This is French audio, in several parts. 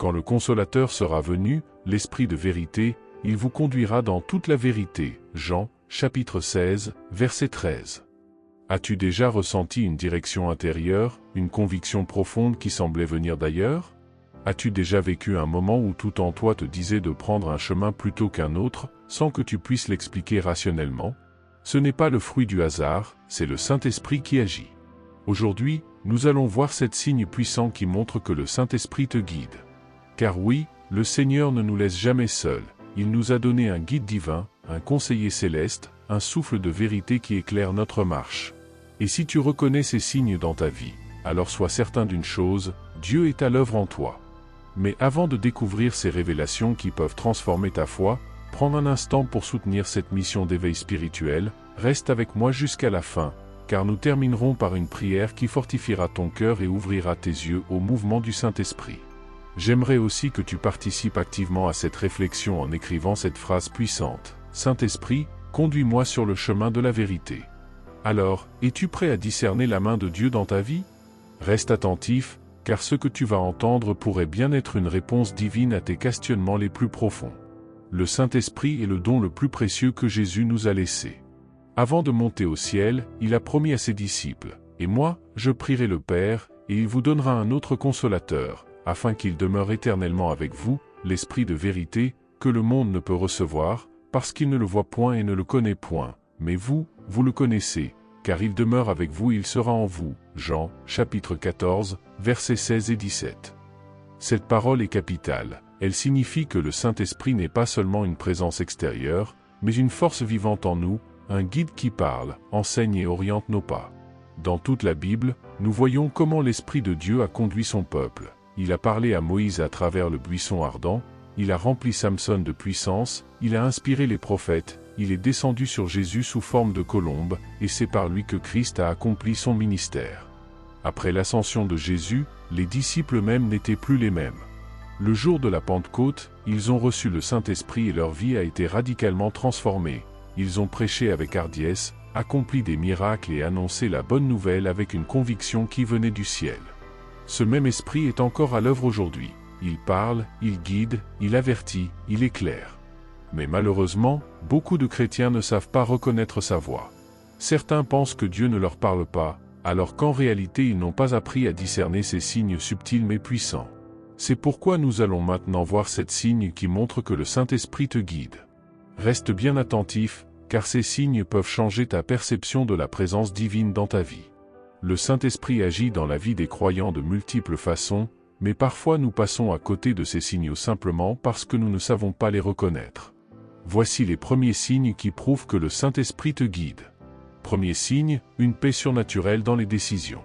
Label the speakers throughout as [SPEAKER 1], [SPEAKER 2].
[SPEAKER 1] Quand le Consolateur sera venu, l'Esprit de vérité, il vous conduira dans toute la vérité. Jean, chapitre 16, verset 13. As-tu déjà ressenti une direction intérieure, une conviction profonde qui semblait venir d'ailleurs? As-tu déjà vécu un moment où tout en toi te disait de prendre un chemin plutôt qu'un autre, sans que tu puisses l'expliquer rationnellement? Ce n'est pas le fruit du hasard, c'est le Saint-Esprit qui agit. Aujourd'hui, nous allons voir 7 signes puissants qui montrent que le Saint-Esprit te guide. Car oui, le Seigneur ne nous laisse jamais seuls, il nous a donné un guide divin, un conseiller céleste, un souffle de vérité qui éclaire notre marche. Et si tu reconnais ces signes dans ta vie, alors sois certain d'une chose, Dieu est à l'œuvre en toi. Mais avant de découvrir ces révélations qui peuvent transformer ta foi, prends un instant pour soutenir cette mission d'éveil spirituel, reste avec moi jusqu'à la fin, car nous terminerons par une prière qui fortifiera ton cœur et ouvrira tes yeux au mouvement du Saint-Esprit. J'aimerais aussi que tu participes activement à cette réflexion en écrivant cette phrase puissante. Saint-Esprit, conduis-moi sur le chemin de la vérité. Alors, es-tu prêt à discerner la main de Dieu dans ta vie? Reste attentif, car ce que tu vas entendre pourrait bien être une réponse divine à tes questionnements les plus profonds. Le Saint-Esprit est le don le plus précieux que Jésus nous a laissé. Avant de monter au ciel, il a promis à ses disciples, « Et moi, je prierai le Père, et il vous donnera un autre consolateur, afin qu'il demeure éternellement avec vous, l'Esprit de vérité, que le monde ne peut recevoir, parce qu'il ne le voit point et ne le connaît point. Mais vous, vous le connaissez, car il demeure avec vous et il sera en vous. » Jean, chapitre 14, versets 16 et 17. Cette parole est capitale. Elle signifie que le Saint-Esprit n'est pas seulement une présence extérieure, mais une force vivante en nous, un guide qui parle, enseigne et oriente nos pas. Dans toute la Bible, nous voyons comment l'Esprit de Dieu a conduit son peuple. Il a parlé à Moïse à travers le buisson ardent, il a rempli Samson de puissance, il a inspiré les prophètes, il est descendu sur Jésus sous forme de colombe, et c'est par lui que Christ a accompli son ministère. Après l'ascension de Jésus, les disciples eux-mêmes n'étaient plus les mêmes. Le jour de la Pentecôte, ils ont reçu le Saint-Esprit et leur vie a été radicalement transformée. Ils ont prêché avec hardiesse, accompli des miracles et annoncé la bonne nouvelle avec une conviction qui venait du ciel. Ce même Esprit est encore à l'œuvre aujourd'hui. Il parle, il guide, il avertit, il éclaire. Mais malheureusement, beaucoup de chrétiens ne savent pas reconnaître sa voix. Certains pensent que Dieu ne leur parle pas, alors qu'en réalité ils n'ont pas appris à discerner ces signes subtils mais puissants. C'est pourquoi nous allons maintenant voir 7 signes qui montrent que le Saint-Esprit te guide. Reste bien attentif, car ces signes peuvent changer ta perception de la présence divine dans ta vie. Le Saint-Esprit agit dans la vie des croyants de multiples façons, mais parfois nous passons à côté de ces signaux simplement parce que nous ne savons pas les reconnaître. Voici les premiers signes qui prouvent que le Saint-Esprit te guide. Premier signe, une paix surnaturelle dans les décisions.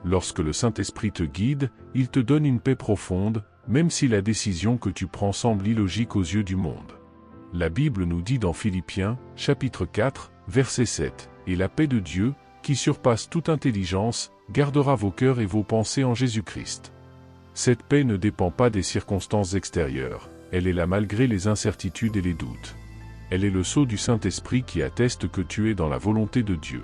[SPEAKER 1] Lorsque le Saint-Esprit te guide, il te donne une paix profonde, même si la décision que tu prends semble illogique aux yeux du monde. La Bible nous dit dans Philippiens, chapitre 4, verset 7, « Et la paix de Dieu, qui surpasse toute intelligence, gardera vos cœurs et vos pensées en Jésus-Christ. » Cette paix ne dépend pas des circonstances extérieures, elle est là malgré les incertitudes et les doutes. Elle est le sceau du Saint-Esprit qui atteste que tu es dans la volonté de Dieu.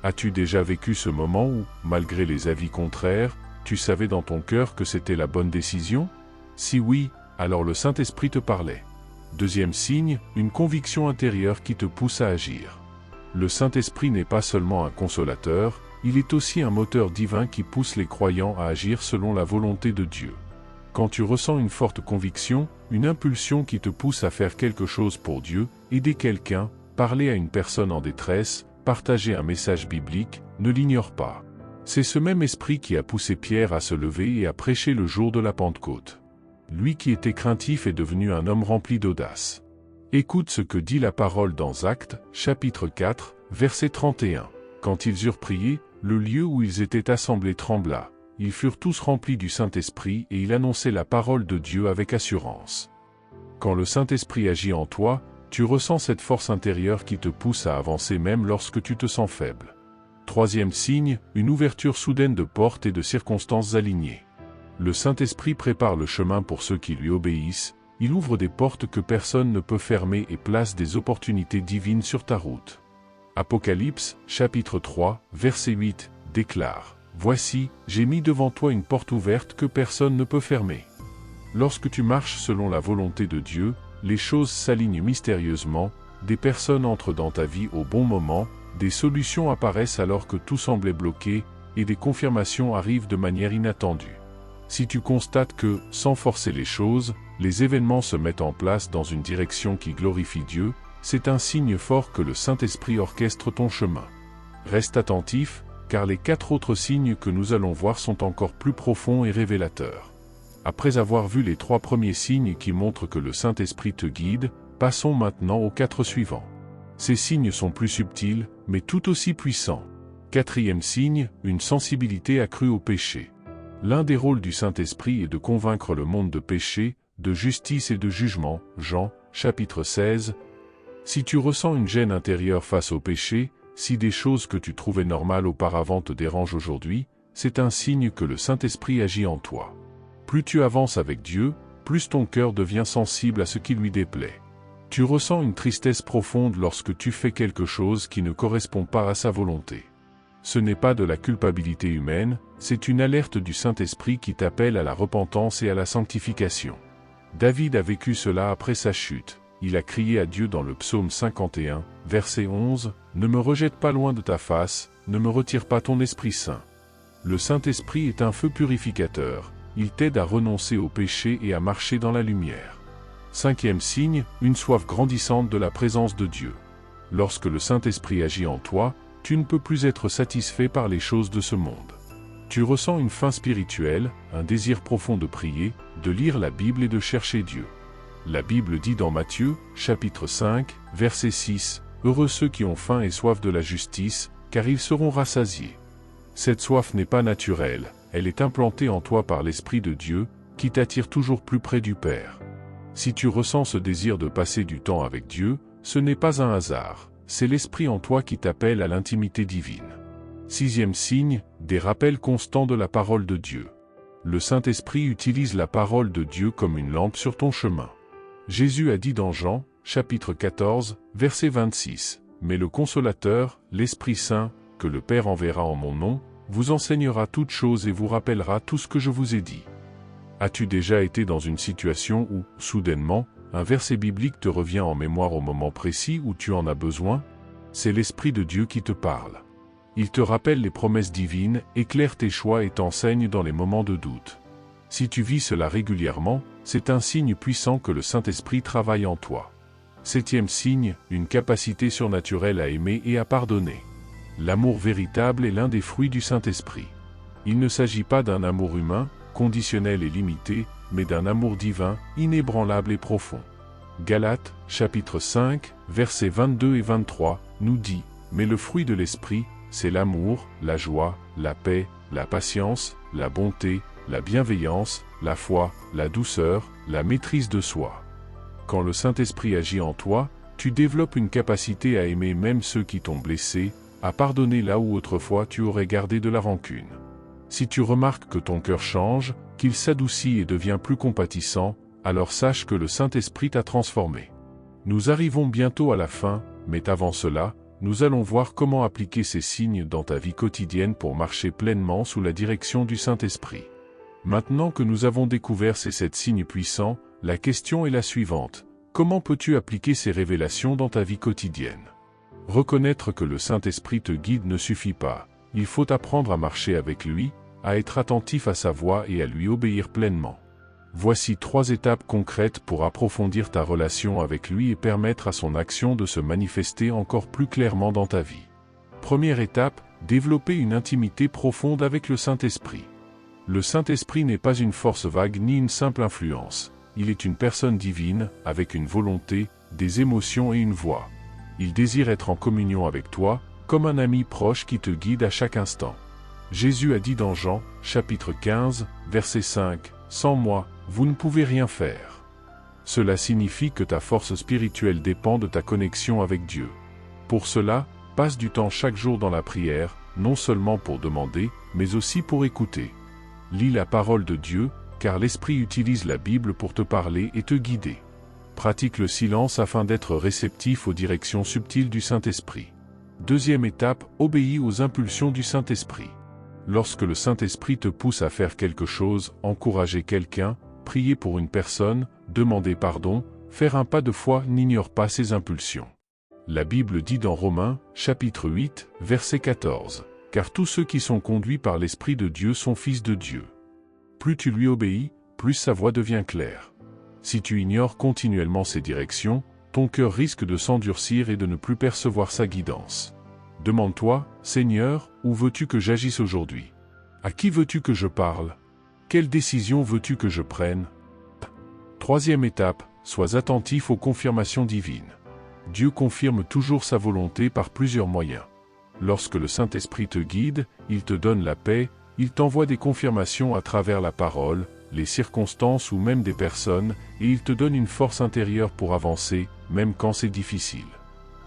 [SPEAKER 1] As-tu déjà vécu ce moment où, malgré les avis contraires, tu savais dans ton cœur que c'était la bonne décision? Si oui, alors le Saint-Esprit te parlait. Deuxième signe, une conviction intérieure qui te pousse à agir. Le Saint-Esprit n'est pas seulement un consolateur, il est aussi un moteur divin qui pousse les croyants à agir selon la volonté de Dieu. Quand tu ressens une forte conviction, une impulsion qui te pousse à faire quelque chose pour Dieu, aider quelqu'un, parler à une personne en détresse, partager un message biblique, ne l'ignore pas. C'est ce même esprit qui a poussé Pierre à se lever et à prêcher le jour de la Pentecôte. Lui qui était craintif est devenu un homme rempli d'audace. Écoute ce que dit la parole dans Actes, chapitre 4, verset 31. Quand ils eurent prié, le lieu où ils étaient assemblés trembla. Ils furent tous remplis du Saint-Esprit et ils annonçaient la parole de Dieu avec assurance. Quand le Saint-Esprit agit en toi, tu ressens cette force intérieure qui te pousse à avancer même lorsque tu te sens faible. Troisième signe, une ouverture soudaine de portes et de circonstances alignées. Le Saint-Esprit prépare le chemin pour ceux qui lui obéissent, il ouvre des portes que personne ne peut fermer et place des opportunités divines sur ta route. Apocalypse, chapitre 3, verset 8, déclare « Voici, j'ai mis devant toi une porte ouverte que personne ne peut fermer. » Lorsque tu marches selon la volonté de Dieu, les choses s'alignent mystérieusement, des personnes entrent dans ta vie au bon moment, des solutions apparaissent alors que tout semblait bloqué, et des confirmations arrivent de manière inattendue. Si tu constates que, sans forcer les choses, les événements se mettent en place dans une direction qui glorifie Dieu, c'est un signe fort que le Saint-Esprit orchestre ton chemin. Reste attentif, car les 4 autres signes que nous allons voir sont encore plus profonds et révélateurs. Après avoir vu les 3 premiers signes qui montrent que le Saint-Esprit te guide, passons maintenant aux 4 suivants. Ces signes sont plus subtils, mais tout aussi puissants. 4e signe, une sensibilité accrue au péché. L'un des rôles du Saint-Esprit est de convaincre le monde de péché, de justice et de jugement. Jean, chapitre 16. Si tu ressens une gêne intérieure face au péché, si des choses que tu trouvais normales auparavant te dérangent aujourd'hui, c'est un signe que le Saint-Esprit agit en toi. Plus tu avances avec Dieu, plus ton cœur devient sensible à ce qui lui déplaît. Tu ressens une tristesse profonde lorsque tu fais quelque chose qui ne correspond pas à sa volonté. Ce n'est pas de la culpabilité humaine, c'est une alerte du Saint-Esprit qui t'appelle à la repentance et à la sanctification. David a vécu cela après sa chute. Il a crié à Dieu dans le psaume 51, verset 11, « Ne me rejette pas loin de ta face, ne me retire pas ton Esprit Saint. » Le Saint-Esprit est un feu purificateur, il t'aide à renoncer au péché et à marcher dans la lumière. 5e signe, une soif grandissante de la présence de Dieu. Lorsque le Saint-Esprit agit en toi, tu ne peux plus être satisfait par les choses de ce monde. Tu ressens une faim spirituelle, un désir profond de prier, de lire la Bible et de chercher Dieu. La Bible dit dans Matthieu, chapitre 5, verset 6, « Heureux ceux qui ont faim et soif de la justice, car ils seront rassasiés. » Cette soif n'est pas naturelle, elle est implantée en toi par l'Esprit de Dieu, qui t'attire toujours plus près du Père. Si tu ressens ce désir de passer du temps avec Dieu, ce n'est pas un hasard, c'est l'Esprit en toi qui t'appelle à l'intimité divine. 6e signe, des rappels constants de la parole de Dieu. Le Saint-Esprit utilise la parole de Dieu comme une lampe sur ton chemin. Jésus a dit dans Jean, chapitre 14, verset 26, « Mais le Consolateur, l'Esprit Saint, que le Père enverra en mon nom, vous enseignera toutes choses et vous rappellera tout ce que je vous ai dit. » As-tu déjà été dans une situation où, soudainement, un verset biblique te revient en mémoire au moment précis où tu en as besoin? C'est l'Esprit de Dieu qui te parle. Il te rappelle les promesses divines, éclaire tes choix et t'enseigne dans les moments de doute. Si tu vis cela régulièrement, c'est un signe puissant que le Saint-Esprit travaille en toi. 7e signe, une capacité surnaturelle à aimer et à pardonner. L'amour véritable est l'un des fruits du Saint-Esprit. Il ne s'agit pas d'un amour humain, conditionnel et limité, mais d'un amour divin, inébranlable et profond. Galates, chapitre 5, versets 22 et 23, nous dit, « Mais le fruit de l'Esprit, c'est l'amour, la joie, la paix, la patience, la bonté, la bienveillance, la foi, la douceur, la maîtrise de soi. » Quand le Saint-Esprit agit en toi, tu développes une capacité à aimer même ceux qui t'ont blessé, à pardonner là où autrefois tu aurais gardé de la rancune. Si tu remarques que ton cœur change, qu'il s'adoucit et devient plus compatissant, alors sache que le Saint-Esprit t'a transformé. Nous arrivons bientôt à la fin, mais avant cela, nous allons voir comment appliquer ces signes dans ta vie quotidienne pour marcher pleinement sous la direction du Saint-Esprit. Maintenant que nous avons découvert ces 7 signes puissants, la question est la suivante. Comment peux-tu appliquer ces révélations dans ta vie quotidienne? Reconnaître que le Saint-Esprit te guide ne suffit pas. Il faut apprendre à marcher avec lui, à être attentif à sa voix et à lui obéir pleinement. Voici 3 étapes concrètes pour approfondir ta relation avec lui et permettre à son action de se manifester encore plus clairement dans ta vie. Première étape, développer une intimité profonde avec le Saint-Esprit. Le Saint-Esprit n'est pas une force vague ni une simple influence. Il est une personne divine, avec une volonté, des émotions et une voix. Il désire être en communion avec toi, comme un ami proche qui te guide à chaque instant. Jésus a dit dans Jean, chapitre 15, verset 5, « Sans moi, vous ne pouvez rien faire. » Cela signifie que ta force spirituelle dépend de ta connexion avec Dieu. Pour cela, passe du temps chaque jour dans la prière, non seulement pour demander, mais aussi pour écouter. Lis la parole de Dieu, car l'Esprit utilise la Bible pour te parler et te guider. Pratique le silence afin d'être réceptif aux directions subtiles du Saint-Esprit. Deuxième étape, obéis aux impulsions du Saint-Esprit. Lorsque le Saint-Esprit te pousse à faire quelque chose, encourager quelqu'un, prier pour une personne, demander pardon, faire un pas de foi n'ignore pas ses impulsions. La Bible dit dans Romains, chapitre 8, verset 14, « Car tous ceux qui sont conduits par l'Esprit de Dieu sont fils de Dieu. » Plus tu lui obéis, plus sa voix devient claire. Si tu ignores continuellement ses directions, ton cœur risque de s'endurcir et de ne plus percevoir sa guidance. Demande-toi, Seigneur, où veux-tu que j'agisse aujourd'hui? À qui veux-tu que je parle? Quelle décision veux-tu que je prenne? Troisième étape, sois attentif aux confirmations divines. Dieu confirme toujours sa volonté par plusieurs moyens. Lorsque le Saint-Esprit te guide, il te donne la paix, il t'envoie des confirmations à travers la parole, les circonstances ou même des personnes, et il te donne une force intérieure pour avancer, même quand c'est difficile.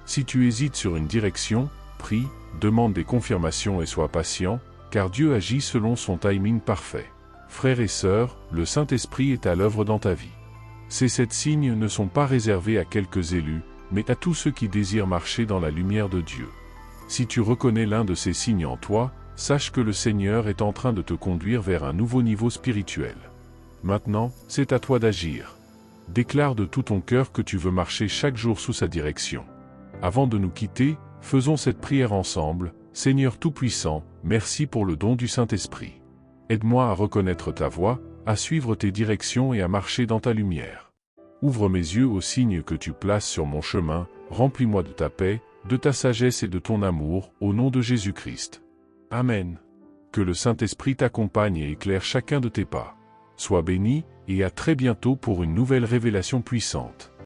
[SPEAKER 1] Si tu hésites sur une direction, prie, demande des confirmations et sois patient, car Dieu agit selon son timing parfait. Frères et sœurs, le Saint-Esprit est à l'œuvre dans ta vie. Ces 7 signes ne sont pas réservés à quelques élus, mais à tous ceux qui désirent marcher dans la lumière de Dieu. Si tu reconnais l'un de ces signes en toi, sache que le Seigneur est en train de te conduire vers un nouveau niveau spirituel. Maintenant, c'est à toi d'agir. Déclare de tout ton cœur que tu veux marcher chaque jour sous sa direction. Avant de nous quitter, faisons cette prière ensemble. Seigneur Tout-Puissant, merci pour le don du Saint-Esprit. Aide-moi à reconnaître ta voix, à suivre tes directions et à marcher dans ta lumière. Ouvre mes yeux aux signes que tu places sur mon chemin, remplis-moi de ta paix, de ta sagesse et de ton amour, au nom de Jésus-Christ. Amen. Que le Saint-Esprit t'accompagne et éclaire chacun de tes pas. Sois béni, et à très bientôt pour une nouvelle révélation puissante.